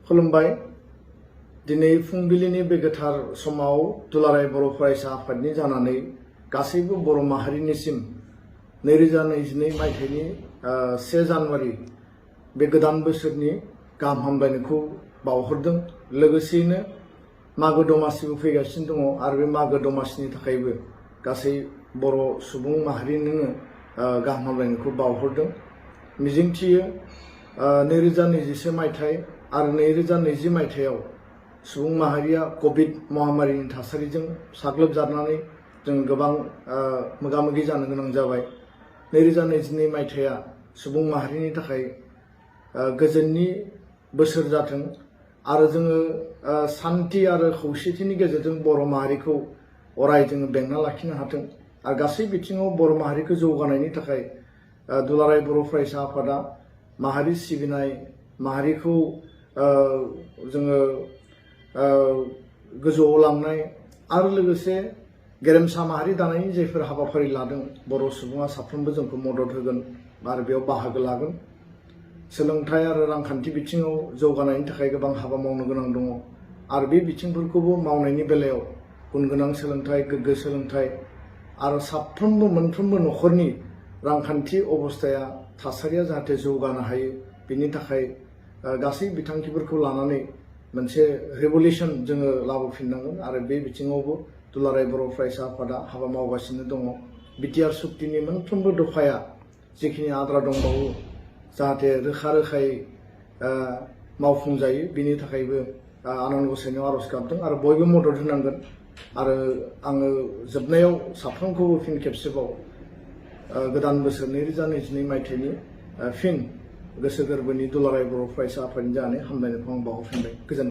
खुलुमबाय दिनै फुंबिलिनि बे गोथार समाव दुलाराय बर' फरायसा आफादनि जानानै गासैबो बर' माहारिनिसिम 2022 मायथाइनि 1 जानुवारि बे गोदान बोसोरनि गाहाम हामलायनायखौ बावहरदों। लोगोसेयैनो मागो दमासिबो फैगासिनो दङ आरो बे मागो दमासिनि थाखायबो गासै बर' सुबुं माहारिनो गाहाम हामलायनायखौ बावहरदों। मिजिंथियो 2021 मायथाइ आरो 2020 मायथाइयाव सुबुं माहारिया कोविड महामारिनि थासारिजों साग्लोबजानानै जों गोबां मोगा-मोगि जानो गोनां जाबाय। 2022 मायथाइया सुबुं माहारिनि थाखाय गोजोननि बोसोर जाथों आरो जोङो शान्ति आरो खौसेथिनि गेजेरजों बर' माहारिखौ अराय जोङो बेंना लाखिनो हाथों आरो गासै बिथिङाव बर' माहारिखौ जौगानायनि थाखाय दुलाराय बर' फरायसा आफादा माहारि सिबिनाय माहारिखौ जोङो गोजौआव लांनाय आरो लोगोसे गेरेमसा माहारि दानायनि जायफोर हाबाफारि लादों बर' सुबुङा साफ्रोमबो जोंखौ मदद होगोन आरो बेयाव बाहागो लागोन। सोलोंथाइ आरो रांखान्थि बिथिङाव जौगानायनि थाखाय गोबां हाबा मावनो गोनां दङ आरो बे बिथिंफोरखौबो मावनायनि बेलायाव गुनगोनां सोलोंथाइ गोग्गो सोलोंथाइ आरो साफ्रोमबो मोनफ्रोमबो न'खरनि रांखान्थि अबस्थाया थासारिया जाहाथे जौगानो हायो बेनि थाखाय गासै बिथांखिफोरखौ लानानै मोनसे रिभलिउसन जोङो लाबोफिननांगोन आरो बे बिथिङावबो दुलाराय बर' फरायसा आफादा हाबा मावगासिनो दङ। बिटिआर सुक्तिनि मोनफ्रोमबो दफाया जिखिनि आद्रा दंबावो जाहाथे रोखा-रोखायै मावफुंजायो बेनि थाखायबो आनान गसाइनियाव आर'ज गाबदों आरो बयबो मदद होनांगोन। आरो आङो जोबनायाव साफ्रोमखौबो फिन खेबसेबाव गोदान बोसोर 2022 मायथाइनि फिन गोसो गोरबोनि दुलाराय बर' फरायसा आफादनि जानानै हामलायनायखौ आं बावहरफिनबाय। गोजोन्थों।